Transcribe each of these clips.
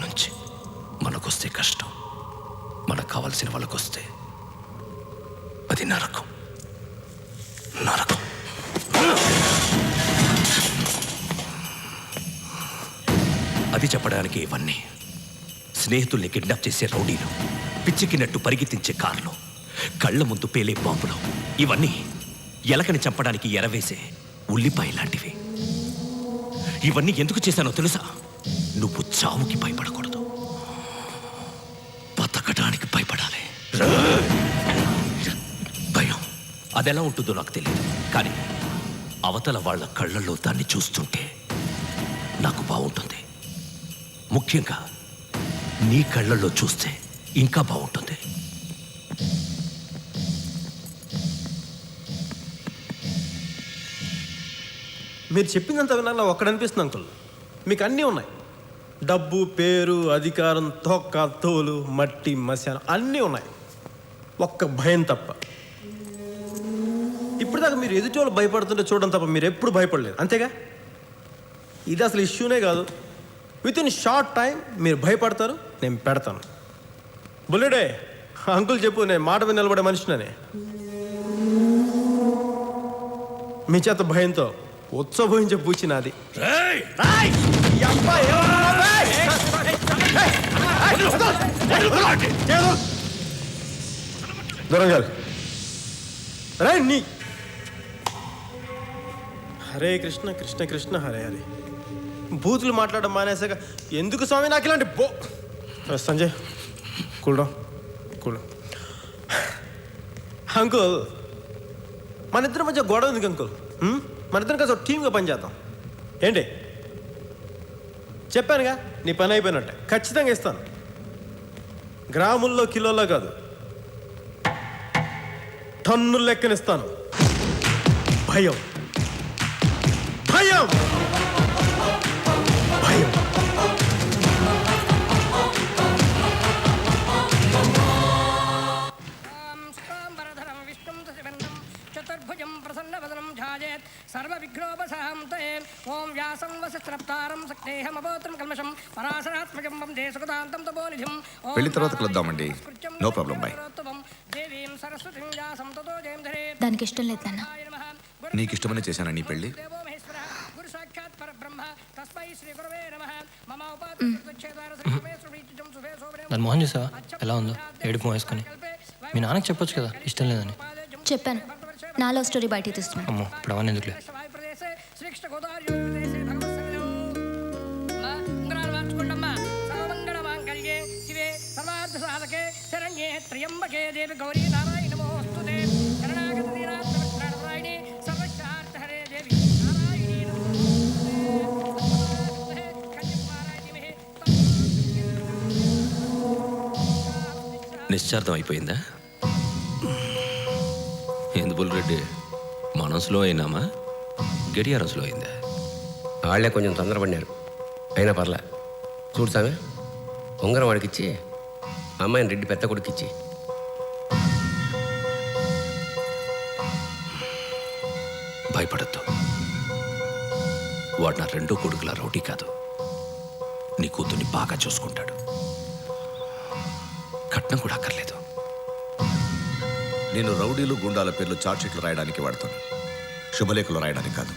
మంచి. మనకొస్తే కష్టం, మనకు కావాల్సిన వాళ్ళకొస్తే అది నరకం. నరకం. అది చెప్పడానికి ఇవన్నీ. స్నేహితుల్ని కిడ్నాప్ చేసే రౌడీలు, పిచ్చెక్కినట్టు పరిగెత్తించే కార్లు, కళ్ళ ముందు పేలే బాంబులు, ఇవన్నీ ఎలకని చంపడానికి ఎరవేసే ఉల్లిపాయ లాంటివి. ఇవన్నీ ఎందుకు చేశానో తెలుసా? నువ్వు చావుకి భయపడకూడదు, బతకడానికి భయపడాలి. భయం అదెలా ఉంటుందో నాకు తెలియదు, కానీ అవతల వాళ్ళ కళ్ళల్లో దాన్ని చూస్తుంటే నాకు బాగుంటుంది. ముఖ్యంగా నీ కళ్ళల్లో చూస్తే ఇంకా బాగుంటుంది. మీరు చెప్పిందంత వినాలా ఒక్కడనిపిస్తుంది అంకుల్. మీకు అన్నీ ఉన్నాయి. డబ్బు, పేరు, అధికారం, తోక్క, తోలు, మట్టి, మశానం అన్నీ ఉన్నాయి. ఒక్క భయం తప్ప. ఇప్పటిదాకా మీరు ఎదుటి వాళ్ళు భయపడుతుంటే చూడడం తప్ప మీరు ఎప్పుడు భయపడలేదు, అంతేగా? ఇది అసలు ఇష్యూనే కాదు. విత్ ఇన్ షార్ట్ టైం మీరు భయపడతారు, నేను పెడతాను. బుల్లెడే, అంకుల్ చెప్పు, నేను మాట మీద నిలబడే మనిషినని. మీ చేత భయంతో ఉత్సవోహించే పూచి నాది. హరే కృష్ణ కృష్ణ కృష్ణ హరే హరే. బూతులు మాట్లాడడం మానేసాక ఎందుకు స్వామి నాకు ఇలాంటి సంజయ్ కూల్ అంకుల్, మన ఇద్దరి మధ్య గొడవ ఎందుకు అంకుల్? మన ఇద్దరం కలిసి ఒక టీమ్గా పనిచేద్దాం ఏంటి? చెప్పానుగా, నీ పని అయిపోయినట్టే. ఖచ్చితంగా ఇస్తాను. గ్రాముల్లో, కిలోలో కాదు, టన్నుల లెక్కనిస్తాను. భయం భయం భయం. చతుర్భుజం ప్రసన్నవదనం ధ్యాయేత్ సర్వవిఘ్నోపశాంతయే. ఓం వ్యాసం వసిష్ఠనప్తారం శక్తేహమపోత్రం కల్మషం పరాశరాత్మజం వందే సుగతాంతం తపోనిధిం. పెళ్లి తర్వాత కలుద్దామండి. No problem, bye. దేవీం సరస్వతిం వ్యాసం తతో జయం ధరే. దానికి ఇష్టం లేదు నాన్న. నీకు ఇష్టమని చేశాను నీ పెళ్లి. గురు సాక్షాత్ పరబ్రహ్మ తస్మై శ్రీ గురవే నమః. మమ ఉపాధ్యాయ దాని మోహన్ చూసావా ఎలా ఉందో? ఏడుపు వేసుకొని. మీ నాన్నకి చెప్పొచ్చు కదా ఇష్టం లేదని. చెప్పాను, నా లవ్ స్టోరీ బయటికి తీస్తున్నాను. అమ్మో, ఇప్పుడు అవన్నీ ఎందుకులే. శరణ్యే త్ర్యంబకే దేవి గౌరీ నారాయణ నమోస్తుతే. శరణాగత దీనార్థ సర్వశార్త హరే దేవి నారాయణీ నిశ్చార్థం అయిపోయిందా? ఏంది బుల్రెడ్డి, మనసులో అయినామా గడియారంలో అయిందా? వాళ్ళే కొంచెం తొందరపడినారు, అయినా పర్లే. చూడు సామె, ఉంగరం వాడికిచ్చి అమ్మాయిని రెడ్డి పెద్ద కొడుకిచ్చి. భయపడద్దు, వాడు నా రెండో కొడుకుల రౌడీ కాదు. నీ కూతుర్ని బాగా చూసుకుంటాడు. కట్నం కూడా అక్కర్లేదు. నేను రౌడీలు, గుండాల పేర్లు చార్ట్షీట్లు రాయడానికి వాడతాను, శుభలేఖలు రాయడానికి కాదు.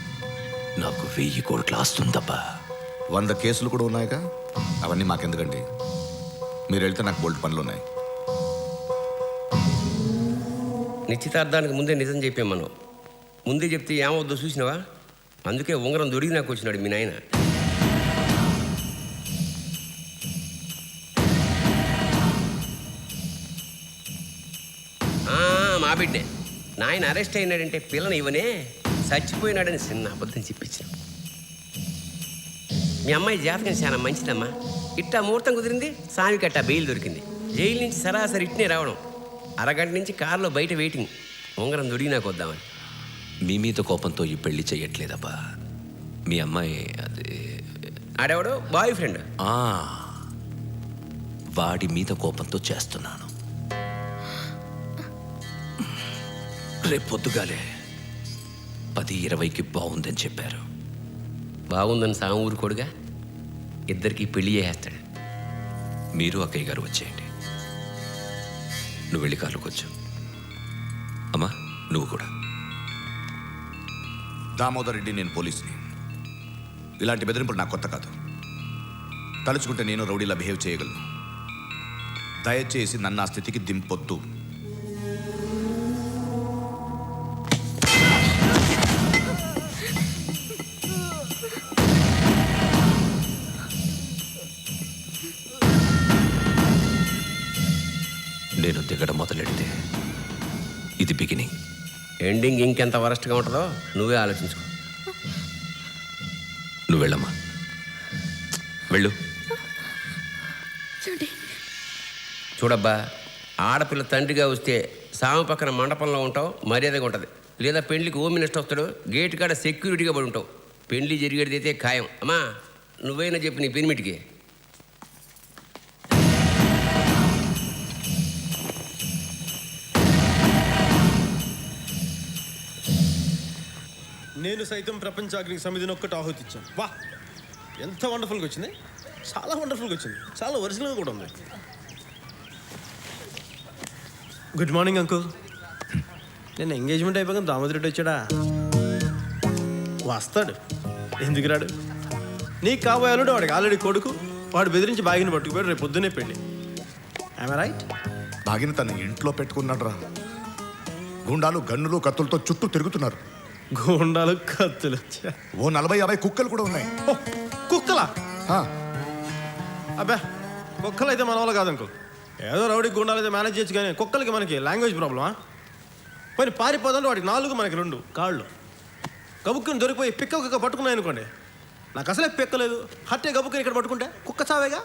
నాకు 1000 కోట్ల ఆస్తుందబ్బా. 100 కేసులు కూడా ఉన్నాయిగా, అవన్నీ మాకెందుకండి? మీరు వెళ్తే నాకు బోల్డ్ పనులు ఉన్నాయి. నిశ్చితార్థానికి ముందే నిజం చెప్పాం మనం. ముందే చెప్తే ఏమవుద్దో చూసినావా? అందుకే ఉంగరం దొరికి నాకు వచ్చినాడు మీ నాయన. మా బిడ్డే నాయన అరెస్ట్ అయినాడంటే పిల్లని ఇవనే చచ్చిపోయినాడని చిన్న అబద్ధం చెప్పించిన. మీ అమ్మాయి జాతకం చాలా మంచిదమ్మా. ఇట్టా ముహూర్తం కుదిరింది, స్వామికి అట్టా బెయిల్ దొరికింది. జైలు నుంచి సరాసరి ఇట్నే రావడం, అరగంట నుంచి కారులో బయట వెయిటింగ్. ఉంగరం దొరికి నాకు వద్దామని. మీ మీద కోపంతో ఈ పెళ్లి చెయ్యట్లేదబ్బా. మీ అమ్మాయి అది ఆడేవాడు బాయ్ ఫ్రెండ్, వాడి మీద కోపంతో చేస్తున్నాను. రేపు పొద్దుగాలే 10:20కి బాగుందని చెప్పారు. బాగుందని సాము ఊరుకోడుగా, ఇద్దరికి పెళ్లి చేసేస్తాడు. మీరు అక్కయ్య గారు వచ్చేయండి. నువ్వు వెళ్ళి కార్లోకి వచ్చు. అమ్మా నువ్వు కూడా. దామోదర్ రెడ్డి, నేను పోలీసుని. ఇలాంటి బెదిరింపులు నాకు కొత్త కాదు. తలుచుకుంటే నేను రౌడీలా బిహేవ్ చేయగలను. దయచేసి నన్ను ఆ స్థితికి దింపొద్దు. నేను దిగడం మొదలెడితే ఇది బిగినింగ్. ఎండింగ్ ఇంకెంత వరస్ట్గా ఉంటుందో నువ్వే ఆలోచించుకో. నువ్వు వెళ్ళమ్మా, వెళ్ళు. చూడబ్బా, ఆడపిల్ల తండ్రిగా వస్తే సాము పక్కన మండపంలో ఉంటావు, మర్యాదగా ఉంటుంది. లేదా పెళ్లికి హోమ్ మినిస్టర్ వస్తాడు, గేట్ కాడ సెక్యూరిటీగా పడి ఉంటావు. పెళ్లి జరిగేది అయితే ఖాయం. అమ్మా నువ్వైనా చెప్పు నీ పెనిమిటికి. నేను సైతం ప్రపంచ అగ్ని సమితిని ఒక్కటి ఆహుతిచ్చాను. వా, ఎంత వండర్ఫుల్గా వచ్చింది. చాలా వండర్ఫుల్గా వచ్చింది. చాలా ఒరిజినల్గా కూడా ఉంది. Good morning uncle. నేను ఎంగేజ్మెంట్ అయిపోయాక దామోదర్ రెడ్డి వచ్చాడా? వస్తాడు, ఎందుకు రాడు? నీకు కాబోయాలుడు వాడికి ఆల్రెడీ కొడుకు. వాడు బెదిరించి బాగిన పట్టుకుపోయాడు. రేపు పొద్దున్నే పెళ్ళి. I right? బాగిన తన ఇంట్లో పెట్టుకున్నాడు రా. గుండాలు గన్నులు కత్తులతో చుట్టూ తిరుగుతున్నారు. గోండాలు కత్తులు. ఓ 40-50 కుక్కలు కూడా ఉన్నాయి. ఓ, కుక్కలా? ఆ, అబ్బా, కుక్కలు అయితే మన వల్ల కాదు అంకుల్. ఏదో రౌడీ గుండాలు అయితే మేనేజ్ చేయొచ్చు, కానీ కుక్కలకి మనకి లాంగ్వేజ్ ప్రాబ్లమా? పోయి పారిపోదంటే వాడికి 4, మనకి 2 కాళ్ళు. గబుక్కుని దొరికిపోయి పిక్క కుక్క పట్టుకున్నాయి అనుకోండి, నాకు అసలే పిక్కలేదు. హట్టే గబుక్కుని ఇక్కడ పట్టుకుంటే కుక్క చావేగా.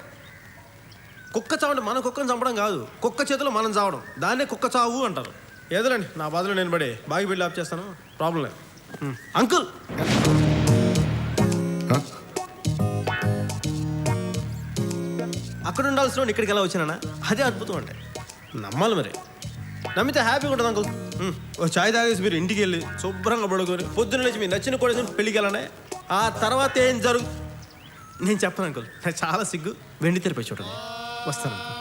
కుక్క చావంటే మన కుక్కను చంపడం కాదు, కుక్క చేతిలో మనం చావడం. దాన్నే కుక్క చావు అంటారు. ఏదోనండి, నా బాధలో నేను పడి బాగి బిల్డ్ ఆఫ్ చేస్తాను. ప్రాబ్లం లేదు. అంకుల్, అక్కడ ఉండాల్సిన వాడిని ఇక్కడికి ఎలా వచ్చినా అదే అద్భుతం అంటే. నమ్మాలి మరి. నమ్మితే హ్యాపీగా ఉంటుంది అంకుల్. ఓ చాయ్ తాగేసి మీరు ఇంటికి వెళ్ళి శుభ్రంగా పడుకొని పొద్దున్న లేచి మీరు నచ్చిన కూడా పెళ్ళికి వెళ్ళనే. ఆ తర్వాత ఏం నేను చెప్పను అంకుల్. నాకు చాలా సిగ్గు. వెండి తెరిపై చూడండి. వస్తాను అంకుల్.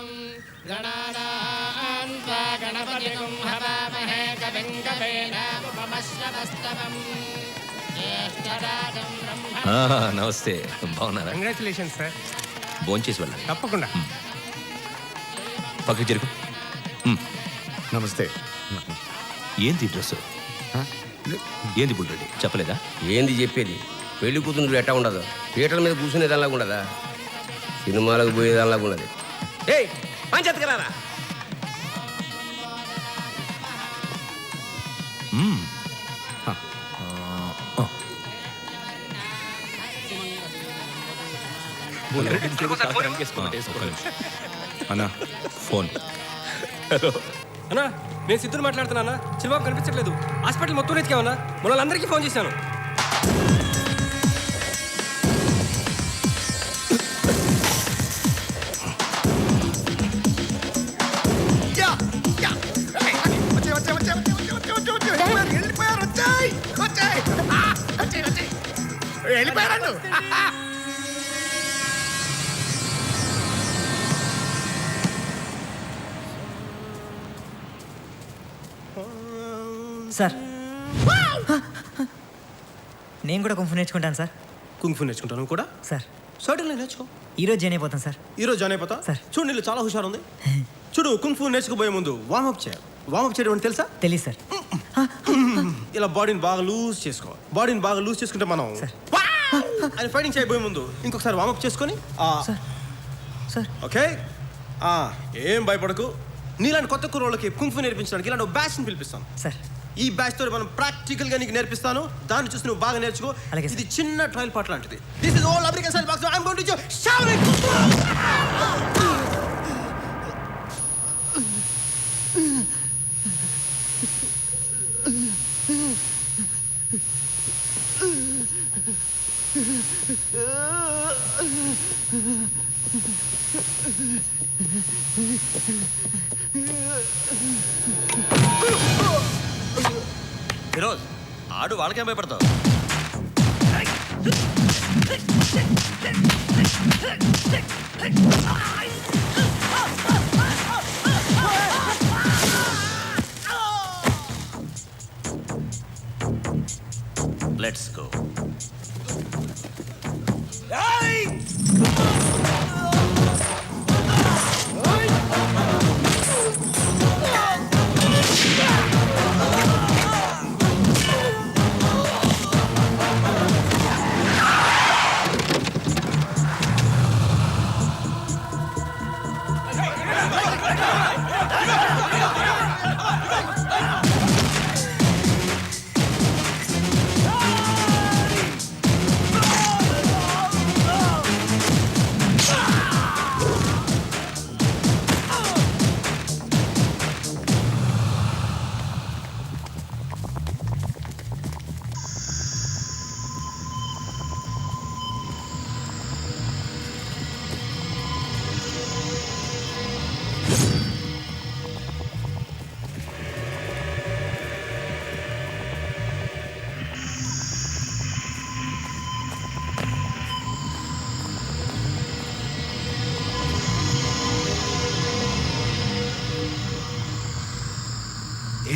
నమస్తే, బాగున్నారా? Congratulation sir. భోంచేసి వెళ్ళాలి. తప్పకుండా. పక్కకి జరుగు. నమస్తే. ఏంది డ్రెస్సు? ఏంది బుల్రెడ్డి చెప్పలేదా? ఏంది చెప్పేది? పెళ్లి కూతురు ఎట్టా ఉండదు, పీటల మీద కూర్చునేదానిలాగా ఉండదా, సినిమాలకు పోయేదానిలాగా ఉండదు. ఏయ్ పంచెత్తకరారా. అన్నా ఫోన్. అన్నా నేను సిద్ధుని మాట్లాడుతున్నా అన్న. చిన్నబాబు కనిపించట్లేదు. హాస్పిటల్ మొత్తం వెతికామన్నా. మన వాళ్ళందరికీ ఫోన్ చేశాను. సార్ నేను కూడా కుంఫు నేర్చుకుంటాను సార్. కుంఫు నేర్చుకుంటాను కూడా సార్. సర్టన్లీ నేర్చుకో. ఈరోజు జాయిన్ అయిపోతాను సార్. ఈరోజు జాయిన్ అయిపోతా సార్. చూడు, నీళ్ళు చాలా హుషారు ఉంది. చూడు, కుంఫు నేర్చుకుపోయే ముందు వార్మప్ చేయాలి. వార్మప్ చేయడం అంటే తెలుసా? తెలియదు సార్. ఇలా బాడీని బాగా లూజ్ చేసుకో. బాడీని బాగా లూజ్ చేసుకుంటే మనం సార్. అని ఫైటింగ్ చేయబోయే ముందు ఇంకొకసారి వార్మప్ చేసుకొని సార్. Sir okay. ఏం భయపడకు. నీలాంటి కొత్త కుర్రోళ్ళకి కుంఫు నేర్పించడానికి ఇలాంటి బ్యాచ్ని పిలిపిస్తాను. సార్ ఈ బ్యాచ్ తో మనం ప్రాక్టికల్ గా నీకు నేర్పిస్తాను. దాన్ని చూసి నువ్వు బాగా నేర్చుకో. అలాగే ఇది చిన్న ట్రయల్ పార్ట్ లాంటిది. This is all American style boxing. I am going to shout it. Firoz, ఆడు వాళ్ళకేం భయపడతావు?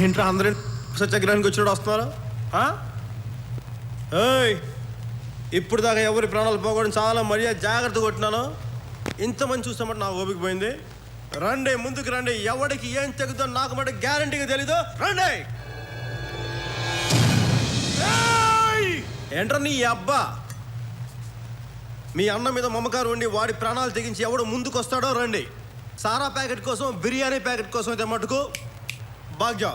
ఏంట్రా అందరూ సత్యాగ్రహానికి వచ్చినప్పుడు వస్తున్నారు? ఏయ్, ఇప్పుడు దాకా ఎవరి ప్రాణాలు పోకూడదు చాలా మర్యాద జాగ్రత్త కొట్టినాను. ఇంతమంది చూస్తామంటే నాకు ఓపిక పోయింది. రండి, ముందుకు రండి. ఎవరికి ఏం తెగుతో నాకు మటు గ్యారంటీగా తెలీదు. రండి. ఏంట్రా నీ అబ్బా, మీ అన్న మీద మమకారం ఉండి వాడి ప్రాణాలు తెగించి ఎవడు ముందుకు వస్తాడో రండి. సారా ప్యాకెట్ కోసం, బిర్యానీ ప్యాకెట్ కోసం అయితే మటుకు భాగ్య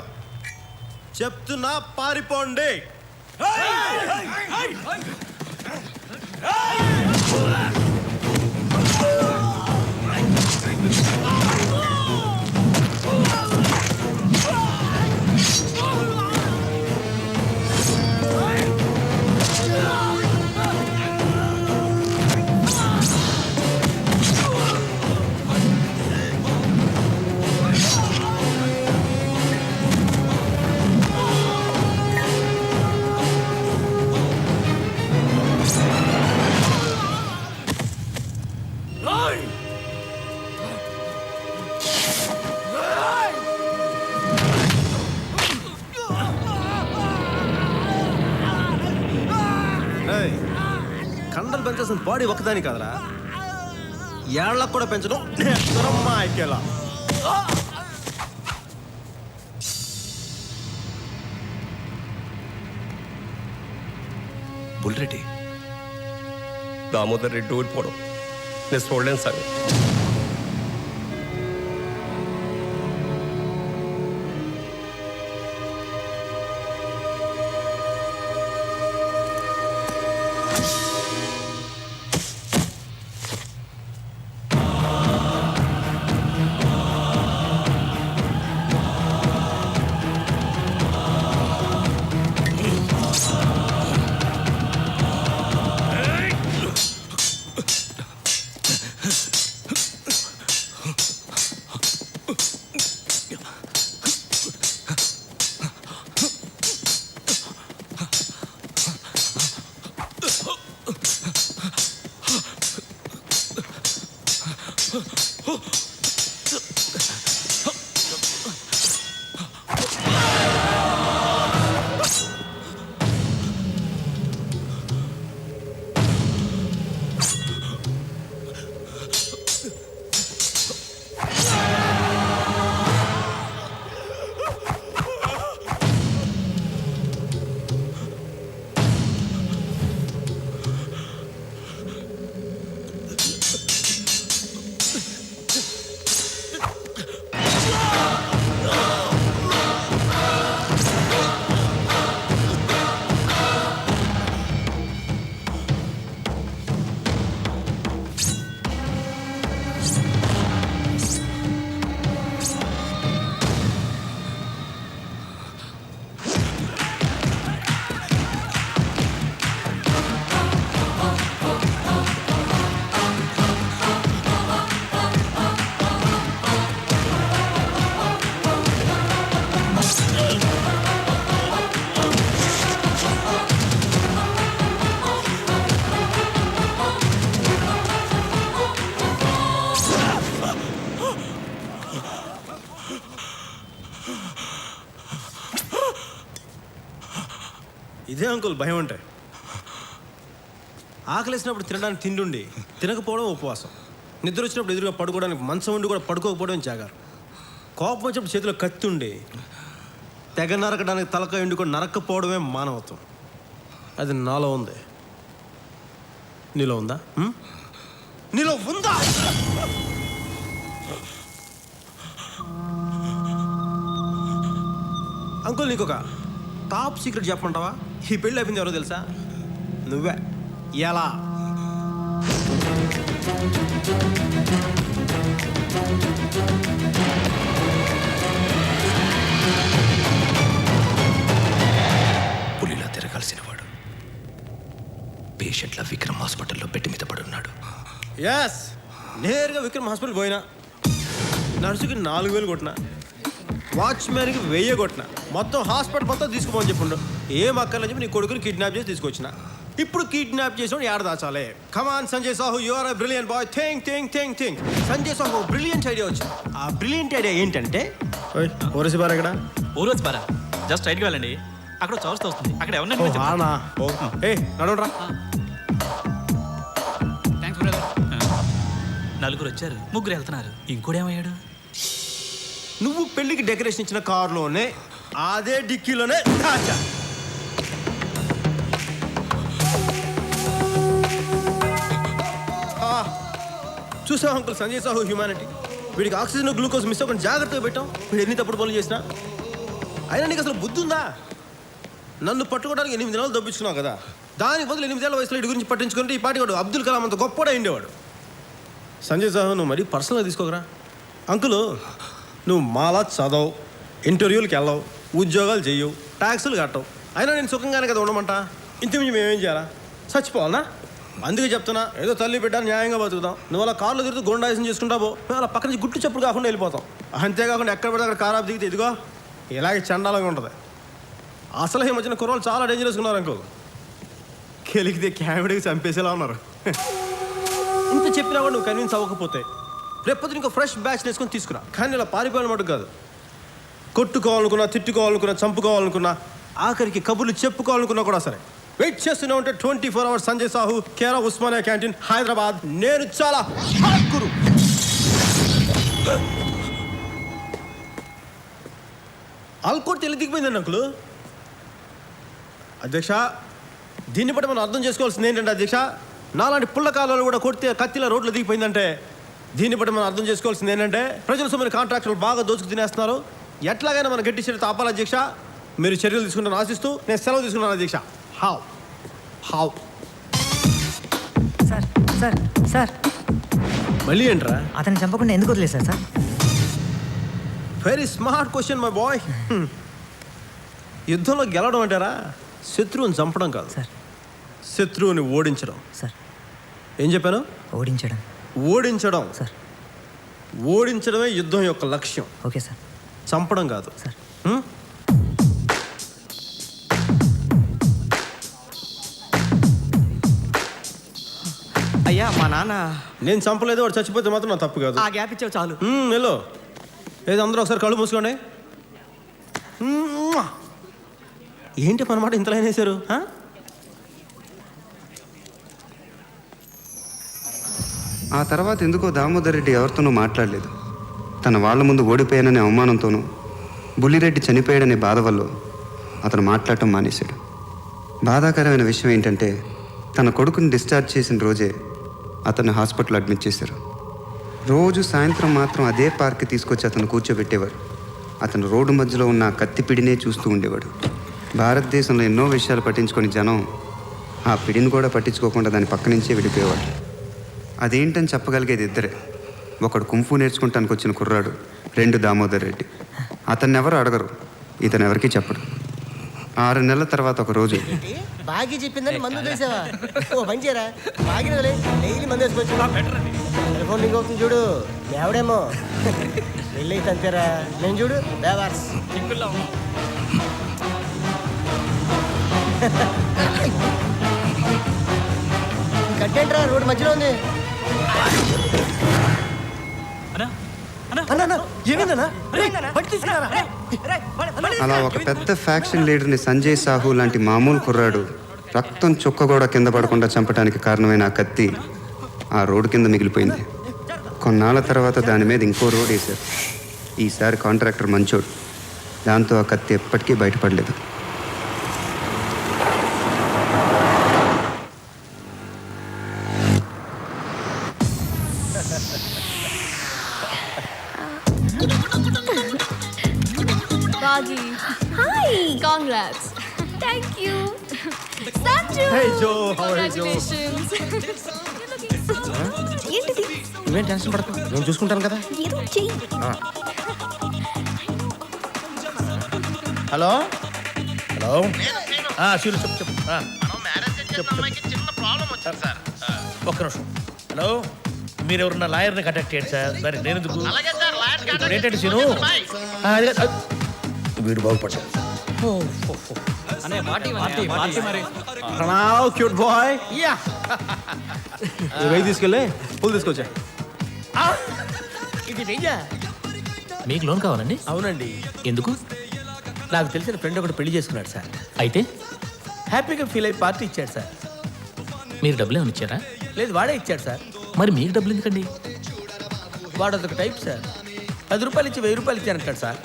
చెప్తున్నా, పారిపోండి. కండలు పెంచాల్సిన బాడీ ఒకదాని కాదురా, ఏళ్ళకు కూడా పెంచడం ఎక్కేలా. బుల్రెడ్డి, దామోదర్ రెడ్డి ఓడిపోవడం నేను చూడలేను సార్. ఇదే అంకుల్ భయం అంటే. ఆకలేసినప్పుడు తినడానికి తిండి, తినకపోవడం ఉపవాసం. నిద్ర వచ్చినప్పుడు ఎదురుగా పడుకోవడానికి మంచం ఉండి కూడా పడుకోకపోవడం జాగారు. కోపం వచ్చినప్పుడు చేతిలో కత్తి ఉండి తెగ నరకడానికి తలకాయ ఉండి కూడా నరక్కపోవడమే మానవత్వం. అది నాలో ఉంది. నీలో ఉందా? నీలో ఉందా? అంకుల్, నీకు ఒక టాప్ సీక్రెట్ చెప్పమంటావా? ఈ పెళ్ళి అయిపోయింది ఎవరో తెలుసా? నువ్వే. ఎలా? పులిలా తిరగాల్సిన వాడు పేషెంట్ల విక్రమ్ హాస్పిటల్లో బెడ్ మీద పడున్నాడు. ఎస్, నేరుగా విక్రమ్ హాస్పిటల్ పోయినా, నర్సుకి 4,000 కొట్టినా, వాచ్మెన్కి 1000 కొట్టిన, మొత్తం హాస్పిటల్ మొత్తం తీసుకుపోని చెప్పుండు. ఏం అక్కర్లని చెప్పి నీ కొడుకుని కిడ్నాప్ చేసి తీసుకొచ్చిన. ఇప్పుడు కిడ్నాప్ చేసిన ఏడ దాచాలే? Come on Sanjay Sahu, you are a brilliant boy. Think think think think. Sanjay Sahu brilliant idea వచ్చింది. ఆ బ్రిలియంట్ ఐడియా ఏంటంటే, ఓయ్ ఓరసి బార్ ఎక్కడ ఊరు వచ్చి పారా జస్ట్ రైట్కి వెళ్ళండి అక్కడ చౌరస్తా వస్తుంది అక్కడ ఓ ఎవరన్నా ఆనా ఓ ఏ నడవరా థ్యాంక్స్ బ్రదర్ నలుగురు వచ్చారు ముగ్గురు వెళ్తున్నారు ఇంకోడేమయ్యాడు నువ్వు పెళ్లికి డెకరేషన్ ఇచ్చిన కారులోనే అదే డిక్కీలోనే దాచా చూసావు అంకుల్ సంజయ్ సాహు హ్యూమానిటీ వీడికి ఆక్సిజన్ గ్లూకోజ్ మిస్ అవ్వకుండా జాగ్రత్తగా పెట్టాం వీడు ఎన్ని తప్పుడు పనులు చేసినా అయినా నీకు అసలు బుద్ధి ఉందా నన్ను పట్టుకోవడానికి 8 నెలలు దొప్పించుకున్నావు కదా దానికి బదులు 8 ఏళ్ళ వయసులో వీడి గురించి పట్టించుకుంటే ఈ పాటి వాడు అబ్దుల్ కలాం అంత గొప్పగా ఉండేవాడు సంజయ్ సాహు నువ్వు మరీ పర్సనల్గా తీసుకోకరా అంకుల్ నువ్వు మాలా చదవు ఇంటర్వ్యూలకు వెళ్ళవు ఉద్యోగాలు చెయ్యవు ట్యాక్సులు కట్టవు అయినా నేను సుఖంగానే కదా ఉండమంట ఇంతకుమించి మేమేం చేయాలా చచ్చిపోవాలనా అందుకే చెప్తున్నా ఏదో తల్లి బిడ్డ న్యాయంగా బతుకుతాం నువ్వు అలా కార్లో తిరుగుతూ గోండాయసం చేసుకుంటావో మేము అలా పక్క నుంచి గుట్టు చెప్పుడు కాకుండా వెళ్ళిపోతాం అంతేకాకుండా ఎక్కడ పడితే అక్కడ కారాపు దిగితే ఇదిగో ఇలాగే చండాలంగా ఉంటుంది అసలు ఈ మధ్యన కుర్రోళ్ళు చాలా డేంజరస్గా ఉన్నారు అంకుల్ కెలికితే క్యామిడీకి చంపేసేలా ఉన్నారు ఇంత చెప్పినా కూడా నువ్వు కన్విన్స్ అవ్వకపోతే రేపొద్దు ఇంకో ఫ్రెష్ బ్యాచ్ వేసుకొని తీసుకురా కానీ ఇలా పారిపోయిన మటుకు కాదు కొట్టుకోవాలనుకున్నా తిట్టుకోవాలనుకున్నా చంపుకోవాలనుకున్నా ఆఖరికి కబుర్లు చెప్పుకోవాలనుకున్నా కూడా సరే వెయిట్ చేస్తూనే ఉంటే 24 hours Sanjay Sahu care of Osmania canteen Hyderabad నేను చాలా గురు ఆల్కోట్ తెలి దిగిపోయిందండి అంకులు అధ్యక్ష దీన్ని బట్టి మనం అర్థం చేసుకోవాల్సింది ఏంటంటే అధ్యక్ష నాలాంటి పుల్లకాలలో కూడా కొడితే కత్తిల రోడ్లు దిగిపోయిందంటే దీన్ని బట్టి మనం అర్థం చేసుకోవాల్సింది ఏంటంటే ప్రజల సొమ్మిన కాంట్రాక్టులు బాగా దోచుకు తినేస్తున్నారు ఎట్లాగైనా మనం గట్టి చర్యతో ఆపాలి అధ్యక్ష మీరు చర్యలు తీసుకుంటాను ఆశిస్తూ నేను సెలవు తీసుకున్నాను అధ్యక్ష have have sir sir sir మళ్ళీ ఏంట్రా అతన్ని చంపకుండా ఎందుకు వదిలేశారు sir very smart question my boy యుద్ధంలో గెలవడం అంటారా శత్రువుని చంపడం కాదు సార్ శత్రువుని ఓడించడం సార్ ఏం చెప్పాను ఓడించడం ఓడించడం సార్ ఓడించడమే యుద్ధం యొక్క లక్ష్యం ఓకే సార్ చంపడం కాదు సార్ హ్మ్? అయ్యా మా నాన్న నేను చంపలేదు వాడు చచ్చిపోతే మాత్రం నా తప్పు కాదు ఆ గ్యాప్ ఇచ్చావు చాలు వెళ్ళు ఏదో అందరూ ఒకసారి కళ్ళు మూసుకోండి ఏంటి మన మాట ఇంతలో వేసారు ఆ తర్వాత ఎందుకో దామోదర్ రెడ్డి ఎవరితోనూ మాట్లాడలేదు తన వాళ్ళ ముందు ఓడిపోయాననే అవమానంతోనూ బుల్లిరెడ్డి చనిపోయాడనే బాధ వల్ల అతను మాట్లాడటం మానేశాడు. బాధాకరమైన విషయం ఏంటంటే తన కొడుకుని డిశ్చార్జ్ చేసిన రోజే అతన్ని హాస్పిటల్ అడ్మిట్ చేశారు. రోజు సాయంత్రం మాత్రం అదే పార్క్కి తీసుకొచ్చి అతను కూర్చోబెట్టేవారు. అతను రోడ్డు మధ్యలో ఉన్న కత్తి పిడినే చూస్తూ ఉండేవాడు. భారతదేశంలో ఎన్నో విషయాలు పట్టించుకొని జనం ఆ పిడిని కూడా పట్టించుకోకుండా దాని పక్క నుంచే వెళ్ళిపోయేవాడు. అదేంటని చెప్పగలిగేది ఇద్దరే. ఒకడు కుంఫు నేర్చుకుంటానికి వచ్చిన కుర్రాడు, 2 దామోదర్ రెడ్డి. అతన్ని ఎవరు అడగరు, ఇతను ఎవరికి చెప్పడు. 6 నెలల తర్వాత ఒక రోజు బాగా చెప్పిందని మందు వేసావా? ఓ పని చేయరా, బాగిన డైలీ మందు వేసుకోవచ్చు. టెలిఫోన్ లింక్ అవుతుంది చూడు, ఎవడేమో వెళ్ళైతే అంతేరా. నేను చూడు బేవార్స్ కట్టేంట్రా, రోడ్డు మధ్యలో ఉంది. అలా ఒక పెద్ద ఫ్యాక్షన్ లీడర్ని సంజయ్ సాహు లాంటి మామూలు కుర్రాడు రక్తం చుక్క కూడా కింద పడకుండా చంపడానికి కారణమైన ఆ కత్తి ఆ రోడ్డు కింద మిగిలిపోయింది. కొన్నాళ్ళ తర్వాత దాని మీద ఇంకో రోడ్ వేశారు. ఈసారి కాంట్రాక్టర్ మంచోడు, దాంతో ఆ కత్తి ఎప్పటికీ బయటపడలేదు. Bagi. Hi. Congrats. Thank you. Sanju. Hey Joe, how are you Joe? Congratulations. ఏంటిది? నువ్వేం టెన్షన్ పడకు, నేను చూసుకుంటాను కదా. ఏదో చెయ్యి. హలో హలో శివులు చెప్పు చెప్పు ఒక్క నిమిషం. హలో, మీరు ఎవరన్నా లాయర్ని కాంటాక్ట్ చేయండి సార్. దానికి నేను ఎందుకు? ఇప్పుడు ఏంటంటే సీను, వీడు బాగుపడ్డాడు. Cute boy. వెయ్యి తీసుకెళ్ళి పూలు తీసుకొచ్చా. ఇది వెయ్యా? మీకు లోన్ కావాలండి? అవునండి. ఎందుకు? నాకు తెలిసిన ఫ్రెండ్ ఒకటి పెళ్లి చేసుకున్నాడు సార్. అయితే హ్యాపీగా ఫీల్ అయ్యి పార్టీ ఇచ్చాడు సార్. మీరు డబ్బులు ఏమైనా ఇచ్చారా? లేదు, వాడే ఇచ్చాడు సార్. మరి మీకు డబ్బులు ఎందుకండి? వాడు అదొక టైప్ సార్. 10 రూపాయలు ఇచ్చి 1000 రూపాయలు ఇచ్చానంటాడు సార్.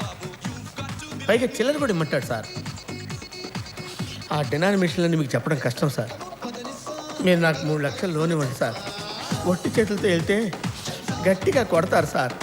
పైగా చిల్లర కూడా ఇమ్మంటాడు సార్. ఆ డినామినేషన్లన్నీ మీకు చెప్పడం కష్టం సార్. మీరు నాకు 3 లక్షలు లోన్ ఇవ్వండి సార్. ఒట్టి చేతులతో వెళ్తే గట్టిగా కొడతారు సార్.